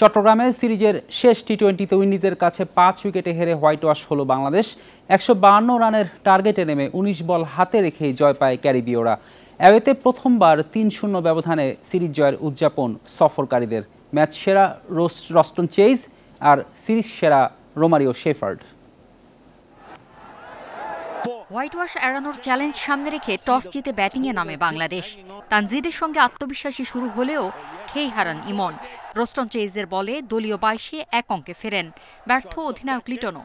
চট্টগ্রামে সিরিজের শেষ টি-20তে উইন্ডিজের কাছে 5 উইকেটে হেরে হোয়াইট ওয়াশ হলো বাংলাদেশ। 152 রানের টার্গেটে নেমে 19 বল হাতে রেখেই জয় পায় ক্যারিবীয়রা। অ্যাওয়েতে প্রথমবার 3-0 ব্যবধানে সিরিজ জয়ের উদযাপন সফরকারীদের। ম্যাচ সেরা রস্টন চেইজ আর সিরিজ সেরা রোমারিও শেফার্ড। হোয়াইট ওয়াশ এড়ানোর চ্যালেঞ্জ সামনে রেখে টস জিতে ব্যাটিংয়ে নামে বাংলাদেশ। তানজিদের সঙ্গে আত্মবিশ্বাসী শুরু হলেও খেই হারান ইমন। রস্টন চেইজের বলে দলীয় 22-এ 1 অঙ্কে ফেরেন। ব্যর্থ অধিনায়ক লিটনও।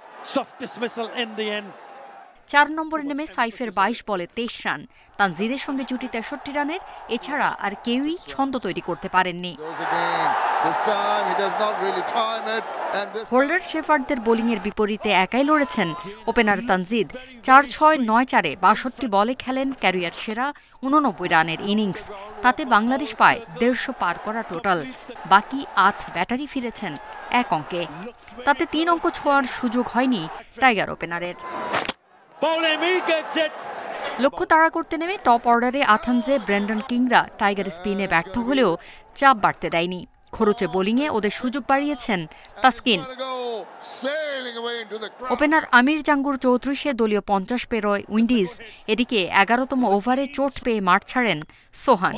4 নম্বরে নেমে সাইফের 22 বলে 23 রান। তানজিদের সঙ্গে জুটি 63 রানের। এছাড়া আর কেউই ছন্দ তৈরি করতে পারেননি। হোল্ডার শেফার্ডদের বোলিংয়ের বিপরীতে একাই লড়েছেন ওপেনার তানজিদ। 4-6-9-4-এ 62 বলে খেলেন ক্যারিয়ার সেরা 89 রানের ইনিংস। তাতে বাংলাদেশ পায় 150 পার করা টোটাল। বাকি 8 ব্যাটারি ফিরেছেন 1 অঙ্কে। তাতে 3 অঙ্ক ছোঁয়ার সুযোগ হয়নি টাইগার ওপেনারের। লক্ষ্য তাড়া করতে নেমে টপ অর্ডারে আথানজে, ব্রেন্ডন কিংরা টাইগার স্পিনে ব্যর্থ হলেও চাপ বাড়তে দেয়নি। খরচে বোলিংয়ে ওদের সুযোগ বাড়িয়েছেন তাসকিন। ওপেনার আমির জাঙ্গুর 34-এ দলীয় 50 পেরোয় উইন্ডিজ। এদিকে 11তম ওভারে চোট পেয়ে মাঠ ছাড়েন সোহান।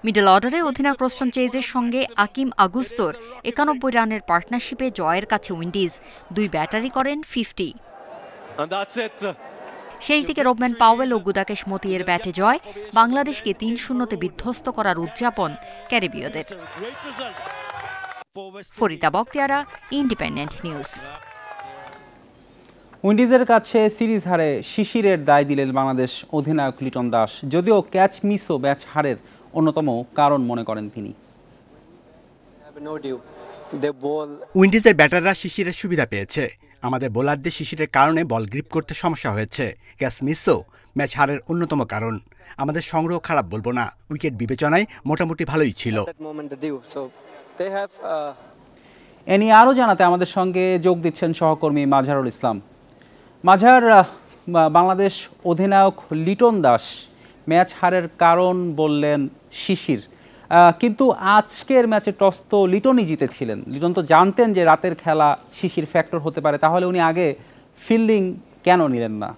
মিডল অর্ডারে অধিনায়ক রস্টন চেইজের সঙ্গে আকিম আগুস্তোর 91 রানের পার্টনারশিপে জয়ের কাছে উইন্ডিজ। 2 ব্যাটারি করেন 50। শেষ দিকে রবম্যান পাওয়েল ও গুদাকেশ মতিয়ের ব্যাটে জয়। বাংলাদেশকে 3-0-তে বিধ্বস্ত করার উদযাপন ক্যারিবীয়দের। Farida Bakhtiara, independent news. উইন্ডিজের কাছে সিরিজ হারে শিশিরের দায় দিলেন বাংলাদেশ অধিনায়ক লিটন দাস। যদিও ক্যাচ মিসও ম্যাচ হারের অন্যতম কারণ মনে করেন তিনি। উইন্ডিজের ব্যাটাররা শিশিরের সুবিধা পেয়েছে। আমাদের বোলারদের শিশিরের কারণে বল গ্রিপ করতে সমস্যা হয়েছে। ক্যাচ মিসও ম্যাচ হারের অন্যতম কারণ। আমাদের সংগ্রহ খারাপ বলবো না, উইকেট বিবেচনায় মোটামুটি ভালোই ছিল। এ নিয়ে আরও জানাতে আমাদের সঙ্গে যোগ দিচ্ছেন সহকর্মী মাঝহারুল ইসলাম। মাঝহার, বাংলাদেশ অধিনায়ক লিটন দাস ম্যাচ হারের কারণ বললেন শিশির, কিন্তু আজকের ম্যাচে টস তো লিটনই জিতেছিলেন। লিটন তো জানতেন যে রাতের খেলা শিশির ফ্যাক্টর হতে পারে, তাহলে উনি আগে ফিল্ডিং কেন নিলেন না?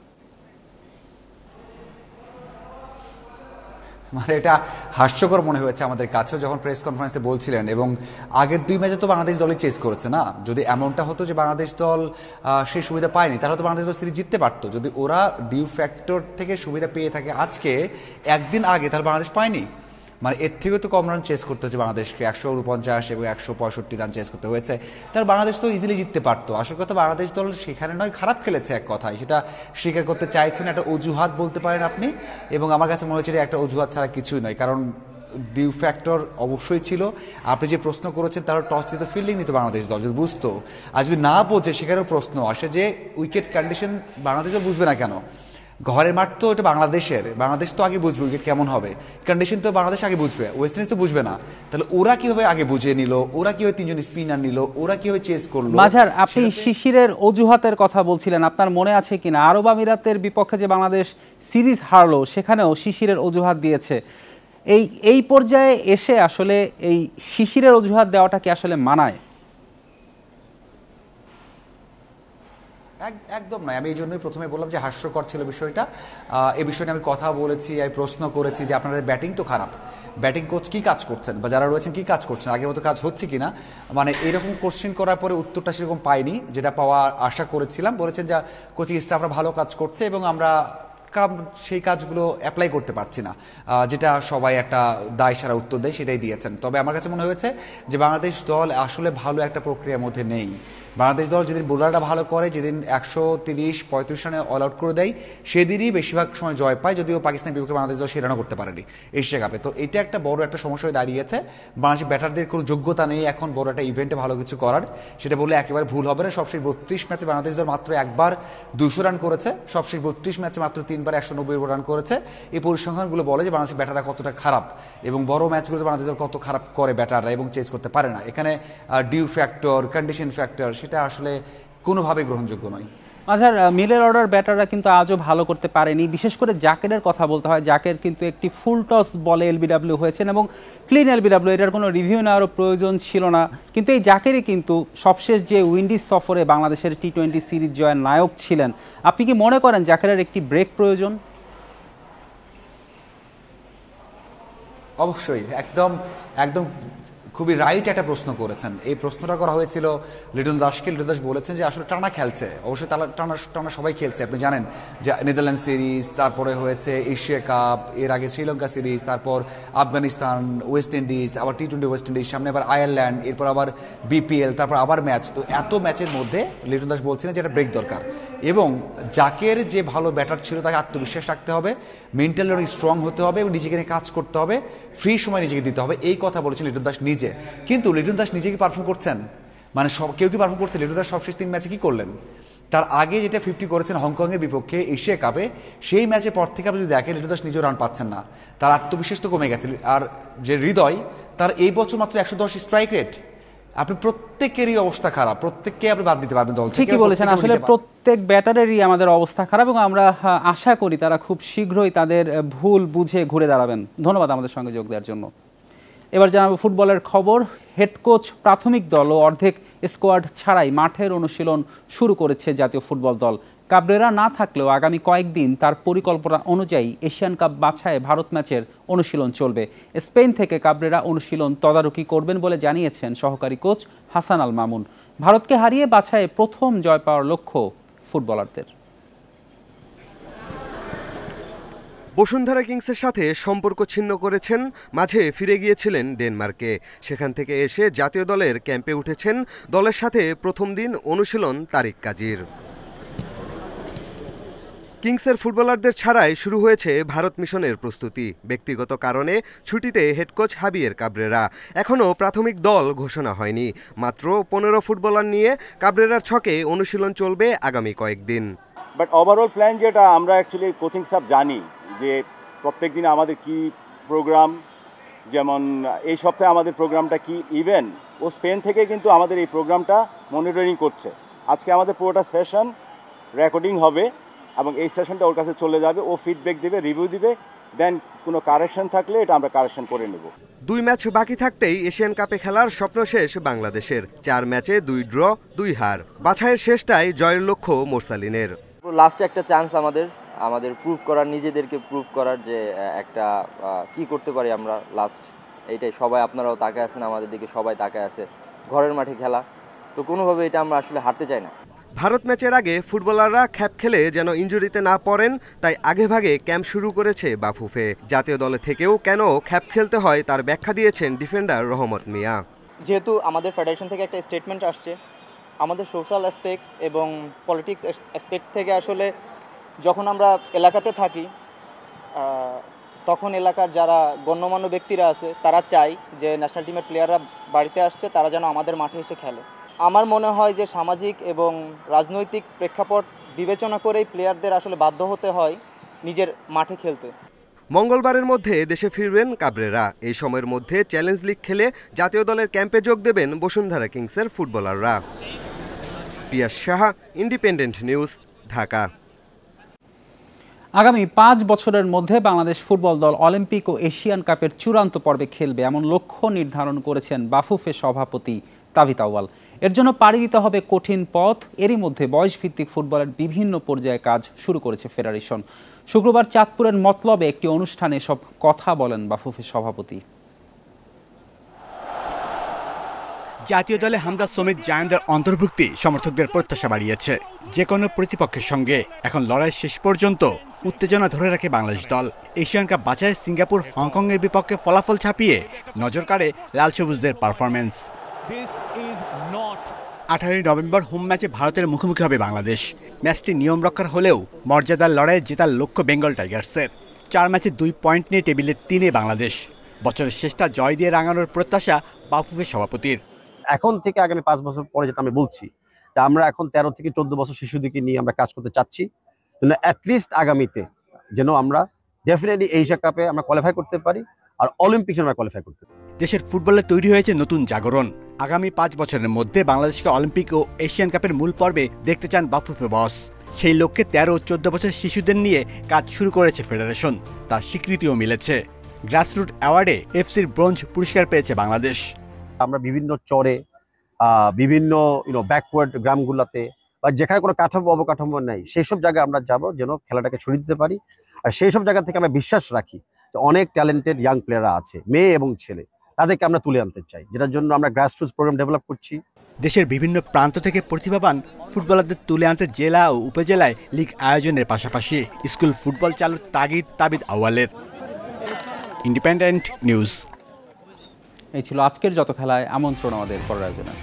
মানে এটা হাস্যকর মনে হয়েছে আমাদের কাছেও যখন প্রেস কনফারেন্সে বলছিলেন। এবং আগের 2 ম্যাচে তো বাংলাদেশ দলই চেস করেছে না। যদি এমনটা হতো যে বাংলাদেশ দল সেই সুবিধা পায়নি, তাহলে তো বাংলাদেশ দল সিরিজ জিততে পারতো। যদি ওরা ডিউ ফ্যাক্টর থেকে সুবিধা পেয়ে থাকে আজকে একদিন আগে, তাহলে বাংলাদেশ পায়নি। মানে এর থেকেও তো কম রান চেস করতে হচ্ছে বাংলাদেশকে। 149 এবং 165 রান চেস করতে হয়েছে। তাহলে বাংলাদেশ তো ইজিলি জিততে পারতো। আসল কথা, বাংলাদেশ দল সেখানে নয় খারাপ খেলেছে এক কথায়, সেটা স্বীকার করতে চাইছেন। একটা অজুহাত বলতে পারেন আপনি, এবং আমার কাছে মনে হচ্ছে একটা অজুহাত ছাড়া কিছুই নয়। কারণ ডিউ ফ্যাক্টর অবশ্যই ছিল। আপনি যে প্রশ্ন করেছেন তার টস দিত ফিল্ডিং নিত বাংলাদেশ দল যদি বুঝতো। আর যদি না বোঝে সেখানেও প্রশ্ন আসে যে উইকেট কন্ডিশন বাংলাদেশ দল বুঝবে না কেন? ঘরের মাঠ তো এটা বাংলাদেশের, বাংলাদেশ তো আগে বুঝবে উইকেট কেমন হবে, কন্ডিশন তো বাংলাদেশ আগে বুঝবে, ওয়েস্ট ইন্ডিজ তো বুঝবে না। তাহলে ওরা কিভাবে আগে বুঝে নিল, ওরা কিভাবে 3 জন স্পিনার নিল, ওরা কিভাবে চেস করলো? মাঝহার, আপনি শিশিরের অজুহাতের কথা বলছিলেন, আপনার মনে আছে কিনা আরব আমিরাতের বিপক্ষে যে বাংলাদেশ সিরিজ হারলো সেখানেও শিশিরের অজুহাত দিয়েছে। এই পর্যায়ে এসে আসলে এই শিশিরের অজুহাত দেওয়াটা কি আসলে মানায়? একদম নয়। আমি এই জন্যই প্রথমে বললাম যে হাস্যকর ছিল বিষয়টা। এই বিষয়ে আমি কথা বলেছি, আমি প্রশ্ন করেছি যে আপনাদের ব্যাটিং তো খারাপ, ব্যাটিং কোচ কি কাজ করছেন বা যারা রয়েছেন কি কাজ করছেন, আগের মতো কাজ হচ্ছে কিনা। মানে এরকম কোশ্চেন করার পরে উত্তরটা সেরকম পাইনি যেটা পাওয়া আশা করেছিলাম। বলেছেন যে কোচিং স্টাফরা ভালো কাজ করছে এবং আমরা সেই কাজগুলো অ্যাপ্লাই করতে পারছি না, যেটা সবাই একটা দায় সারা উত্তর দেয় সেটাই দিয়েছেন। তবে আমার কাছে মনে হয়েছে যে বাংলাদেশ দল আসলে ভালো একটা প্রক্রিয়ার মধ্যে নেই। বাংলাদেশ দল যেদিন বোলাররা ভালো করে, যেদিন 130-35 রানে অল আউট করে দেয়, সেদিনই বেশিরভাগ সময় জয় পায়। যদিও পাকিস্তানের বিপক্ষে বাংলাদেশ দল সেই রানও করতে পারেনি এশিয়া কাপে। তো এটা একটা বড় একটা সমস্যা হয়ে দাঁড়িয়েছে। বাংলাদেশের ব্যাটারদের কোনো যোগ্যতা নেই এখন বড় একটা ইভেন্টে ভালো কিছু করার, সেটা বললে একেবারে ভুল হবে না। সবশেষ 32 ম্যাচে বাংলাদেশ দল মাত্র একবার 200 রান করেছে, সবশেষ 32 ম্যাচে মাত্র 3বার 190 রান করেছে। এই পরিসংখ্যানগুলো বলে যে বাংলাদেশের ব্যাটাররা কতটা খারাপ এবং বড় ম্যাচগুলোতে বাংলাদেশ দল কত খারাপ করে ব্যাটাররা এবং চেস করতে পারে না। এখানে ডিউ ফ্যাক্টর, কন্ডিশন ফ্যাক্টর, সেটা আসলে কোনোভাবে গ্রহণযোগ্য নয়। মাঝার মিডল অর্ডার ব্যাটাররা কিন্তু আজও ভালো করতে পারেনি, বিশেষ করে জাকেরের কথা বলতে হয়। জাকের কিন্তু একটি ফুল টস বলে এলবিডব্লিউ হয়েছেন এবং ক্লিন এলবিডব্লিউ, এটার কোনো রিভিউ নেওয়ারও প্রয়োজন ছিল না। কিন্তু এই জাকেরই কিন্তু সবশেষ যে উইন্ডিজ সফরে বাংলাদেশের টি-20 সিরিজ জয়ের নায়ক ছিলেন। আপনি কি মনে করেন জাকেরের একটি ব্রেক প্রয়োজন? অবশ্যই, একদম একদম খুবই রাইট একটা প্রশ্ন করেছেন। এই প্রশ্নটা করা হয়েছিল লিটন দাসকে। লিটন দাস বলেছেন যে আসলে টানা খেলছে, অবশ্যই টানা সবাই খেলছে। আপনি জানেন যে নেদারল্যান্ড সিরিজ, তারপরে হয়েছে এশিয়া কাপ, এর আগে শ্রীলঙ্কা সিরিজ, তারপর আফগানিস্তান, ওয়েস্ট ইন্ডিজ, আবার টি-20 ওয়েস্ট ইন্ডিজ, সামনে আবার আয়ারল্যান্ড, এরপর আবার বিপিএল, তারপর আবার ম্যাচ। তো এত ম্যাচের মধ্যে লিটন দাস বলছিলেন যে একটা ব্রেক দরকার এবং জাকের যে ভালো ব্যাটার ছিল তাকে আত্মবিশ্বাস রাখতে হবে, মেন্টালি অনেক স্ট্রং হতে হবে এবং নিজেকে নিয়ে কাজ করতে হবে, ফ্রি সময় নিজেকে দিতে হবে, এই কথা বলেছেন লিটন দাস নিজে। কিন্তু লিটন দাস নিজে কি পারফর্ম করছেন? মানে কেউ কি পারফর্ম করছে? লিটন দাস সবশেষ 3 ম্যাচে কি করলেন? তার আগে যেটা 50 করেছেন হংকংয়ের বিপক্ষে এশিয়া কাপে, সেই ম্যাচের পর থেকে আপনি যদি দেখেন লিটন দাস নিজেও রান পাচ্ছেন না, তার আত্মবিশ্বাস তো কমে গেছে। আর যে হৃদয়, তার এই বছর মাত্র 110 স্ট্রাইক রেট। আপনি প্রত্যেকেরই অবস্থা খারাপ, প্রত্যেককে আপনি বাদ দিতে পারবেন দল থেকে। ঠিকই বলেছেন, আসলে প্রত্যেক ব্যাটারেরই আমাদের অবস্থা খারাপ এবং আমরা আশা করি তারা খুব শীঘ্রই তাদের ভুল বুঝে ঘুরে দাঁড়াবেন। ধন্যবাদ আমাদের সঙ্গে যোগ দেওয়ার জন্য। এবার জানাবো ফুটবলের খবর। হেড কোচ প্রাথমিক দল ও অর্ধেক স্কোয়াড ছাড়াই মাঠের অনুশীলন শুরু করেছে জাতীয় ফুটবল দল। কাবরেরা না থাকলেও আগামী কয়েকদিন তার পরিকল্পনা অনুযায়ী এশিয়ান কাপ বাছাইয়ে ভারত ম্যাচের অনুশীলন চলবে। স্পেন থেকে কাবরেরা অনুশীলন তদারকি করবেন বলে জানিয়েছেন সহকারী কোচ হাসান আল মামুন। ভারতকে হারিয়ে বাছাইয়ে প্রথম জয় পাওয়ার লক্ষ্য ফুটবলারদের। বসুন্ধরা কিংসের সাথে সম্পর্ক ছিন্ন করেছেন, মাঝে ফিরে গিয়েছিলেন ডেনমার্কে। সেখান থেকে এসে জাতীয় দলের ক্যাম্পে উঠেছেন। দলের সাথে প্রথম দিন অনুশীলন তারিক কাজীর। কিংসের ফুটবলারদের ছাড়াই শুরু হয়েছে ভারত মিশনের প্রস্তুতি। ব্যক্তিগত কারণে ছুটিতে হেড কোচ হাবিয়ের কাবরেরা। এখনও প্রাথমিক দল ঘোষণা হয়নি। মাত্র 15 ফুটবলার নিয়ে কাবরেরার ছকে অনুশীলন চলবে আগামী কয়েকদিন। বাট ওভারঅল প্ল্যান যেটা আমরা অ্যাকচুয়ালি কোচিং স্টাফ জানি যে প্রত্যেক দিন আমাদের কি প্রোগ্রাম, যেমন এই সপ্তাহে আমাদের প্রোগ্রামটা কি। ইভেন ও স্পেন থেকে কিন্তু আমাদের এই প্রোগ্রামটা মনিটরিং করছে। আজকে আমাদের পুরোটা সেশন রেকর্ডিং হবে এবং এই সেশনটা ওর কাছে চলে যাবে, ও ফিডব্যাক দিবে, রিভিউ দিবে, দেন কোনো কারেকশন থাকলে এটা আমরা কারেকশন করে নেব। 2 ম্যাচ বাকি থাকতেই এশিয়ান কাপে খেলার স্বপ্ন শেষ বাংলাদেশের। 4 ম্যাচে 2 ড্র 2 হার। বাছাইয়ের শেষটাই জয়ের লক্ষ্য মোরসালিনের। লাস্টে একটা চান্স আমাদের প্রুভ করার, নিজেদেরকে প্রুভ করার যে একটা কি করতে পারি আমরা লাস্ট, এইটাই। সবাই আপনারাও তাকায় আছেন আমাদের দিকে, সবাই তাকায় আছে। ঘরের মাঠে খেলা, তো কোনোভাবে এটা আমরা আসলে হারতে চাই না। ভারত ম্যাচের আগে ফুটবলাররা খ্যাপ খেলে যেন ইনজুরিতে না পড়েন, তাই আগেভাগে ক্যাম্প শুরু করেছে বাফুফে। জাতীয় দলে থেকেও কেন খ্যাপ খেলতে হয় তার ব্যাখ্যা দিয়েছেন ডিফেন্ডার রহমত মিয়া। যেহেতু আমাদের ফেডারেশন থেকে একটা স্টেটমেন্ট আসছে, আমাদের সোশ্যাল অ্যাসপেক্টস এবং পলিটিক্স অ্যাসপেক্ট থেকে আসলে যখন আমরা এলাকাতে থাকি তখন এলাকার যারা গণ্যমান্য ব্যক্তিরা আছে তারা চায় যে ন্যাশনাল টিমের প্লেয়াররা বাড়িতে আসছে, তারা যেন আমাদের মাঠে এসে খেলে। আমার মনে হয় যে সামাজিক এবং রাজনৈতিক প্রেক্ষাপট বিবেচনা করেই প্লেয়ারদের আসলে বাধ্য হতে হয় নিজের মাঠে খেলতে। মঙ্গলবারের মধ্যে দেশে ফিরবেন কাবরেরা। এই সময়ের মধ্যে চ্যালেঞ্জ লিগ খেলে জাতীয় দলের ক্যাম্পে যোগ দেবেন বসুন্ধরা কিংসের ফুটবলাররা। পিয়াস সাহা, ইন্ডিপেন্ডেন্ট নিউজ, ঢাকা। আগামী 5 বছরের মধ্যে বাংলাদেশ ফুটবল দল অলিম্পিক ও এশিয়ান কাপের চূড়ান্ত পর্বে খেলবে, এমন লক্ষ্য নির্ধারণ করেছেন বাফুফে সভাপতি তাবিথ আউয়াল। এর জন্য পাড়ি দিতে হবে কঠিন পথ। এরই মধ্যে বয়সভিত্তিক ফুটবলের বিভিন্ন পর্যায়ে কাজ শুরু করেছে ফেডারেশন। শুক্রবার চাঁদপুরের মতলবে একটি অনুষ্ঠানে সব কথা বলেন বাফুফে সভাপতি। জাতীয় দলে হামদা সমিত জায়ানদের অন্তর্ভুক্তি সমর্থকদের প্রত্যাশা বাড়িয়েছে। যে কোনো প্রতিপক্ষের সঙ্গে এখন লড়াই শেষ পর্যন্ত উত্তেজনা ধরে রাখে বাংলাদেশ দল। এশিয়ান কাপ বাছাইয়ে সিঙ্গাপুর হংকংয়ের বিপক্ষে ফলাফল ছাপিয়ে নজর কাড়ে লাল সবুজদের পারফরমেন্স। 18 নভেম্বর হোম ম্যাচে ভারতের মুখোমুখি হবে বাংলাদেশ। ম্যাচটি নিয়ম রক্ষার হলেও মর্যাদার লড়াইয়ে জেতার লক্ষ্য বেঙ্গল টাইগার্সের। 4 ম্যাচে 2 পয়েন্ট নিয়ে টেবিলে 3-এ বাংলাদেশ। বছরের শেষটা জয় দিয়ে রাঙানোর প্রত্যাশা বাফুফে সভাপতির। এখন থেকে আগামী 5 বছর পরে যেটা আমি বলছি, তা আমরা এখন 13 থেকে 14 বছর শিশুদেরকে নিয়ে আমরা কাজ করতে চাচ্ছি। অ্যাটলিস্ট আগামীতে যেন আমরা ডেফিনেটলি এশিয়া কাপে আমরা কোয়ালিফাই করতে পারি, আর অলিম্পিক্সে আমরা কোয়ালিফাই করতে পারি। দেশের ফুটবলে তৈরি হয়েছে নতুন জাগরণ। আগামী 5 বছরের মধ্যে বাংলাদেশকে অলিম্পিক ও এশিয়ান কাপের মূল পর্বে দেখতে চান বাফুফে বস। সেই লক্ষ্যে 13 ও 14 বছরের শিশুদের নিয়ে কাজ শুরু করেছে ফেডারেশন। তার স্বীকৃতিও মিলেছে। গ্রাসরুট অ্যাওয়ার্ডে এফসির ব্রোঞ্জ পুরস্কার পেয়েছে বাংলাদেশ। আমরা বিভিন্ন চরে বিভিন্ন ব্যাকওয়ার্ড গ্রামগুলোতে বা যেখানে কোনো কাঠামো অবকাঠামো নেই সেই সব জায়গায় আমরা যাব যেন খেলাটাকে ছড়িয়ে দিতে পারি। আর সেই সব জায়গা থেকে আমরা বিশ্বাস রাখি যে অনেক ট্যালেন্টেড ইয়াং প্লেয়াররা আছে, মেয়ে এবং ছেলে, তাদেরকে আমরা তুলে আনতে চাই, যেটার জন্য আমরা গ্রাসরুটস প্রোগ্রাম ডেভেলপ করছি। দেশের বিভিন্ন প্রান্ত থেকে প্রতিভাবান ফুটবলারদের তুলে আনতে জেলা ও উপজেলায় লীগ আয়োজনের পাশাপাশি স্কুল ফুটবল চালুর তাবিদ আউয়ালের। Independent news. এই ছিল আজকের যত খেলায় আমন্ত্রণ আমাদের পরের আয়োজনে।